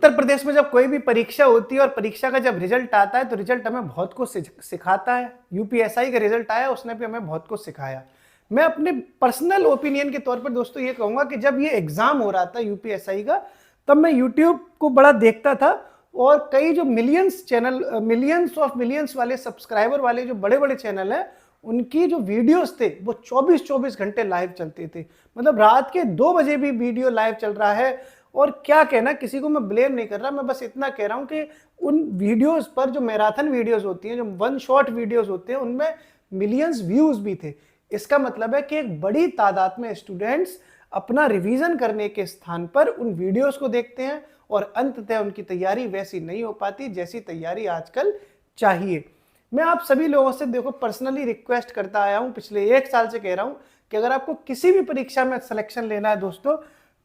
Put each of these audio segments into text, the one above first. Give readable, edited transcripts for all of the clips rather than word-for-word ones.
उत्तर प्रदेश में जब कोई भी परीक्षा होती है और परीक्षा का जब रिजल्ट आता है तो रिजल्ट हमें बहुत कुछ सिखाता है। यूपीएसआई का रिजल्ट आया, उसने भी हमें बहुत कुछ सिखाया। मैं अपने पर्सनल ओपिनियन के तौर पर दोस्तों ये कहूँगा कि जब ये एग्जाम हो रहा था यूपीएसआई का, तब मैं यूट्यूब को बड़ा देखता था और कई जो मिलियंस वाले सब्सक्राइबर वाले जो बड़े बड़े चैनल हैं, उनकी जो वीडियोस थे वो 24-24 घंटे लाइव चलते थे। मतलब रात के 2 बजे भी वीडियो लाइव चल रहा है। और क्या कहना, किसी को मैं ब्लेम नहीं कर रहा, मैं बस इतना कह रहा हूं कि उन वीडियोस पर जो मैराथन वीडियोस होती हैं, जो 1 शॉट वीडियोस होते हैं, उनमें मिलियंस व्यूज भी थे। इसका मतलब है कि एक बड़ी तादाद में स्टूडेंट्स अपना रिवीजन करने के स्थान पर उन वीडियोस को देखते हैं और अंततः उनकी तैयारी वैसी नहीं हो पाती जैसी तैयारी आजकल चाहिए। मैं आप सभी लोगों से देखो पर्सनली रिक्वेस्ट करता आया हूं, पिछले 1 साल से कह रहा हूं कि अगर आपको किसी भी परीक्षा में सिलेक्शन लेना है दोस्तों,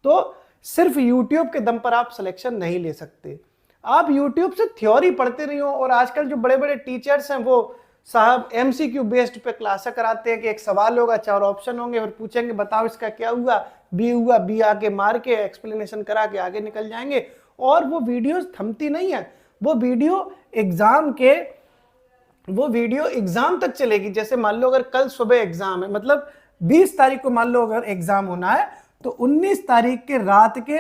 तो सिर्फ यूट्यूब के दम पर आप सिलेक्शन नहीं ले सकते। आप यूट्यूब से थ्योरी पढ़ते नहीं हो। और आजकल जो बड़े बड़े टीचर्स हैं वो साहब एमसीक्यू बेस्ड पे क्लासें कराते हैं कि एक सवाल होगा, 4 ऑप्शन होंगे, फिर पूछेंगे बताओ इसका क्या हुआ, बी आगे मार के एक्सप्लेनेशन करा के आगे निकल जाएंगे। और वो वीडियोस थमती नहीं है, वो वीडियो एग्जाम तक चलेगी। जैसे मान लो अगर कल सुबह एग्जाम है, मतलब 20 तारीख को मान लो अगर एग्जाम होना है, तो 19 तारीख के रात के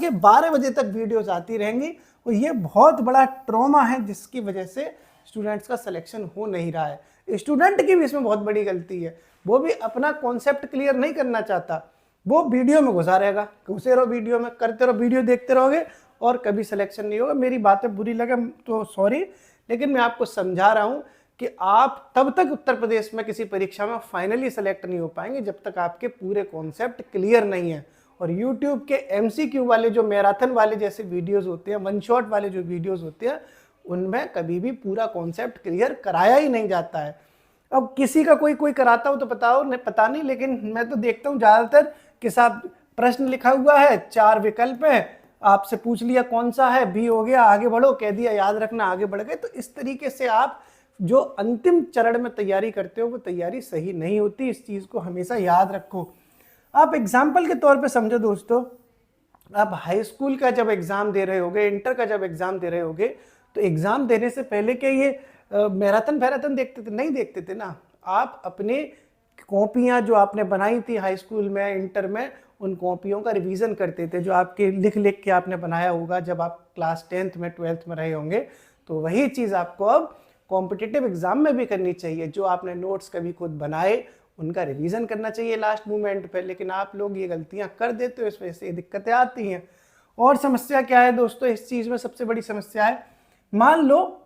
12 बजे तक वीडियोस आती रहेंगी। और ये बहुत बड़ा ट्रॉमा है जिसकी वजह से स्टूडेंट्स का सिलेक्शन हो नहीं रहा है। स्टूडेंट की भी इसमें बहुत बड़ी गलती है, वो भी अपना कॉन्सेप्ट क्लियर नहीं करना चाहता, वो वीडियो में घुसा रहेगा, घुसे रहो वीडियो में, करते रहो, वीडियो देखते रहोगे और कभी सिलेक्शन नहीं होगा। मेरी बातें बुरी लगे तो सॉरी, लेकिन मैं आपको समझा रहा हूं कि आप तब तक उत्तर प्रदेश में किसी परीक्षा में फाइनली सेलेक्ट नहीं हो पाएंगे जब तक आपके पूरे कॉन्सेप्ट क्लियर नहीं है। और यूट्यूब के एमसीक्यू वाले जो मैराथन वाले जैसे वीडियोस होते हैं, 1 शॉट वाले जो वीडियोस होते हैं, उनमें कभी भी पूरा कॉन्सेप्ट क्लियर कराया ही नहीं जाता है। अब किसी का कोई कराता हो तो पता नहीं, लेकिन मैं तो देखता हूँ ज़्यादातर कि साहब प्रश्न लिखा हुआ है, 4 विकल्प हैं, आपसे पूछ लिया कौन सा है, बी हो गया, आगे बढ़ो, कह दिया याद रखना, आगे बढ़ गए। तो इस तरीके से आप जो अंतिम चरण में तैयारी करते हो वो तैयारी सही नहीं होती। इस चीज़ को हमेशा याद रखो। आप एग्जाम्पल के तौर पे समझो दोस्तों, आप हाई स्कूल का जब एग्ज़ाम दे रहे होगे, इंटर का जब एग्ज़ाम दे रहे होगे, तो एग्ज़ाम देने से पहले क्या ये मैराथन देखते थे? नहीं देखते थे ना। आप अपने कॉपियाँ जो आपने बनाई थी हाई स्कूल में, इंटर में, उन कॉपियों का रिवीजन करते थे, जो आपके लिख के आपने बनाया होगा जब आप क्लास 10th में 12th में रहे होंगे। तो वही चीज़ आपको अब कॉम्पिटिटिव एग्जाम में भी करनी चाहिए। जो आपने नोट्स कभी खुद बनाए उनका रिवीजन करना चाहिए लास्ट मोमेंट पे, लेकिन आप लोग ये गलतियां कर देते हो, इस वजह से ये दिक्कतें आती हैं। और समस्या क्या है दोस्तों इस चीज़ में? सबसे बड़ी समस्या है, मान लो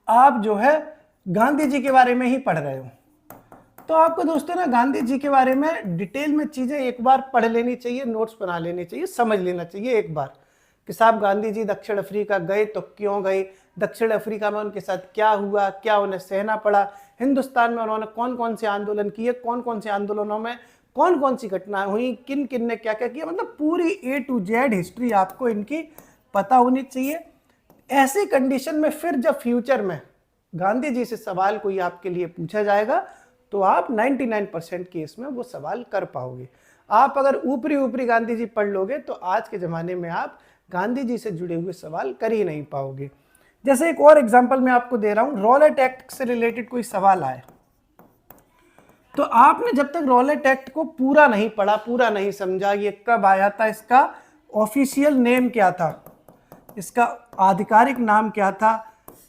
आप जो है गांधी जी के बारे में ही पढ़ रहे हो, तो आपको दोस्तों ना गांधी जी के बारे में डिटेल में चीज़ें एक बार पढ़ लेनी चाहिए, नोट्स बना लेने चाहिए, समझ लेना चाहिए एक बार कि साहब गांधी जी दक्षिण अफ्रीका गए तो क्यों गए, दक्षिण अफ्रीका में उनके साथ क्या हुआ, क्या उन्हें सहना पड़ा, हिंदुस्तान में उन्होंने कौन कौन से आंदोलन किए, कौन कौन से आंदोलनों में कौन कौन सी घटनाएं हुई, किन किन ने क्या क्या किया। मतलब पूरी A to Z हिस्ट्री आपको इनकी पता होनी चाहिए। ऐसी कंडीशन में फिर जब फ्यूचर में गांधी जी से सवाल कोई आपके लिए पूछा जाएगा तो आप 99% केस में वो सवाल कर पाओगे। आप अगर ऊपरी गांधी जी पढ़ लोगे तो आज के ज़माने में आप गांधी जी से जुड़े हुए सवाल कर ही नहीं पाओगे। जैसे एक और एग्जांपल मैं आपको दे रहा हूँ, रॉलेट एक्ट से रिलेटेड कोई सवाल आए तो आपने जब तक रॉलेट एक्ट को पूरा नहीं पढ़ा, पूरा नहीं समझा, ये कब आया था, इसका ऑफिशियल नेम क्या था, इसका आधिकारिक नाम क्या था,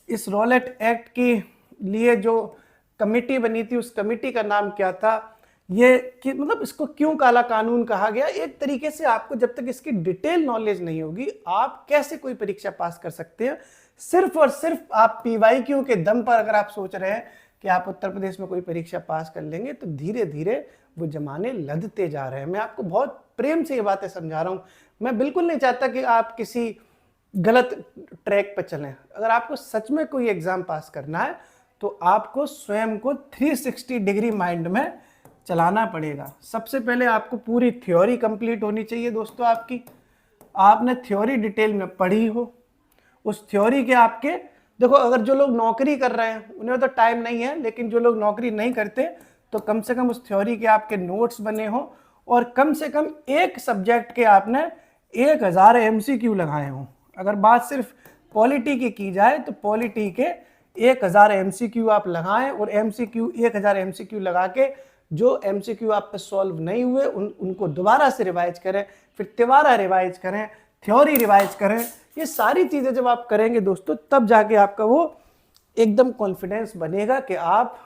इस रॉलेट एक्ट के लिए जो कमेटी बनी थी उस कमेटी का नाम क्या था, ये कि मतलब इसको क्यों काला कानून कहा गया, एक तरीके से आपको जब तक इसकी डिटेल नॉलेज नहीं होगी आप कैसे कोई परीक्षा पास कर सकते हैं। सिर्फ और सिर्फ आप PYQ के दम पर अगर आप सोच रहे हैं कि आप उत्तर प्रदेश में कोई परीक्षा पास कर लेंगे तो धीरे धीरे वो जमाने लदते जा रहे हैं। मैं आपको बहुत प्रेम से ये बातें समझा रहा हूँ। मैं बिल्कुल नहीं चाहता कि आप किसी गलत ट्रैक पर चलें। अगर आपको सच में कोई एग्जाम पास करना है तो आपको स्वयं को 360 डिग्री माइंड में चलाना पड़ेगा। सबसे पहले आपको पूरी थ्योरी कंप्लीट होनी चाहिए दोस्तों आपकी। आपने थ्योरी डिटेल में पढ़ी हो, उस थ्योरी के आपके देखो, अगर जो लोग नौकरी कर रहे हैं उन्हें तो टाइम नहीं है, लेकिन जो लोग नौकरी नहीं करते तो कम से कम उस थ्योरी के आपके नोट्स बने हो और कम से कम एक सब्जेक्ट के आपने 1000 MCQ लगाए हों। अगर बात सिर्फ पॉलिटी की जाए तो पॉलिटी के 1000 MCQ आप लगाएं और MCQ 1000 MCQ लगा के जो MCQ आप पे सॉल्व नहीं हुए उनको दोबारा से रिवाइज करें, फिर तिबारा रिवाइज करें, थ्योरी रिवाइज करें। ये सारी चीज़ें जब आप करेंगे दोस्तों, तब जाके आपका वो एकदम कॉन्फिडेंस बनेगा कि आप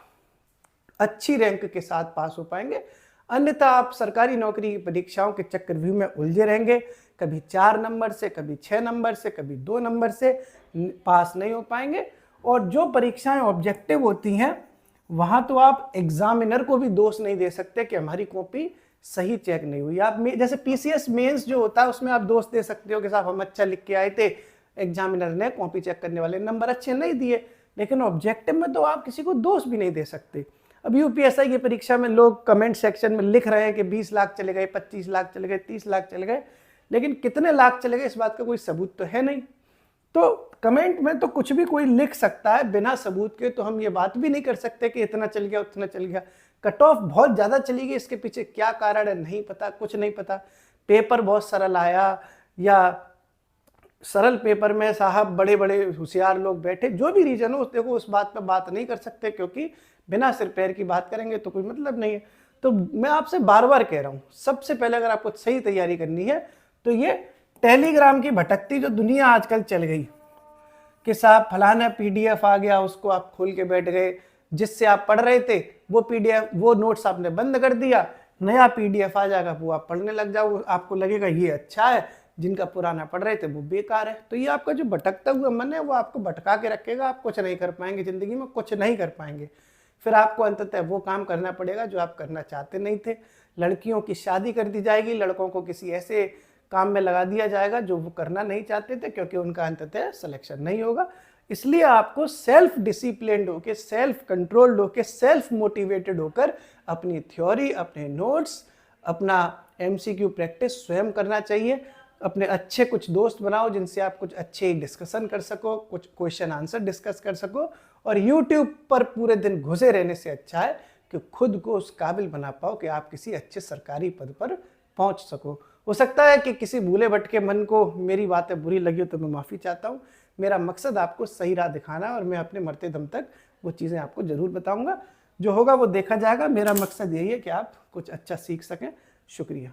अच्छी रैंक के साथ पास हो पाएंगे। अन्यथा आप सरकारी नौकरी की परीक्षाओं के चक्रव्यूह में उलझे रहेंगे, कभी 4 नंबर से, कभी 6 नंबर से, कभी 2 नंबर से पास नहीं हो पाएंगे। और जो परीक्षाएं ऑब्जेक्टिव होती हैं वहाँ तो आप एग्जामिनर को भी दोष नहीं दे सकते कि हमारी कॉपी सही चेक नहीं हुई। आप जैसे PCS मेंस जो होता है उसमें आप दोष दे सकते हो कि साहब हम अच्छा लिख के आए थे, एग्जामिनर ने कॉपी चेक करने वाले नंबर अच्छे नहीं दिए। लेकिन ऑब्जेक्टिव में तो आप किसी को दोष भी नहीं दे सकते। अब UPSI की परीक्षा में लोग कमेंट सेक्शन में लिख रहे हैं कि 20 लाख चले गए, 25 लाख चले गए, 30 लाख चले गए, लेकिन कितने लाख चले गए इस बात का कोई सबूत तो है नहीं। तो कमेंट में तो कुछ भी कोई लिख सकता है बिना सबूत के, तो हम ये बात भी नहीं कर सकते कि इतना चल गया उतना चल गया। कट ऑफ बहुत ज़्यादा चली गई, इसके पीछे क्या कारण है नहीं पता, कुछ नहीं पता। पेपर बहुत सरल आया या सरल पेपर में साहब बड़े बड़े होशियार लोग बैठे, जो भी रीजन हो देखो उस बात पर बात नहीं कर सकते, क्योंकि बिना सिर पैर की बात करेंगे तो कोई मतलब नहीं है। तो मैं आपसे बार बार कह रहा हूँ, सबसे पहले अगर आपको सही तैयारी करनी है तो ये टेलीग्राम की भटकती जो दुनिया आजकल चल गई कि साहब फलाना PDF आ गया, उसको आप खोल के बैठ गए, जिससे आप पढ़ रहे थे वो PDF वो नोट्स आपने बंद कर दिया, नया PDF आ जाएगा वो आप पढ़ने लग जाओ, आपको लगेगा ये अच्छा है, जिनका पुराना पढ़ रहे थे वो बेकार है। तो ये आपका जो भटकता हुआ मन है वो आपको भटका के रखेगा, आप कुछ नहीं कर पाएंगे जिंदगी में, कुछ नहीं कर पाएंगे। फिर आपको अंततः वो काम करना पड़ेगा जो आप करना चाहते नहीं थे। लड़कियों की शादी कर दी जाएगी, लड़कों को किसी ऐसे काम में लगा दिया जाएगा जो वो करना नहीं चाहते थे, क्योंकि उनका अंततः सिलेक्शन नहीं होगा। इसलिए आपको सेल्फ डिसिप्लिन्ड होकर, सेल्फ कंट्रोल्ड होकर, सेल्फ मोटिवेटेड होकर अपनी थ्योरी, अपने नोट्स, अपना MCQ प्रैक्टिस स्वयं करना चाहिए। अपने अच्छे कुछ दोस्त बनाओ जिनसे आप कुछ अच्छे डिस्कशन कर सको, कुछ क्वेश्चन आंसर डिस्कस कर सको। और YouTube पर पूरे दिन घुसे रहने से अच्छा है कि खुद को उस काबिल बना पाओ कि आप किसी अच्छे सरकारी पद पर पहुंच सको। हो सकता है कि किसी भूले भटके मन को मेरी बातें बुरी लगी हो तो मैं माफ़ी चाहता हूँ। मेरा मकसद आपको सही राह दिखाना है और मैं अपने मरते दम तक वो चीज़ें आपको ज़रूर बताऊँगा। जो होगा वो देखा जाएगा। मेरा मकसद यही है कि आप कुछ अच्छा सीख सकें। शुक्रिया।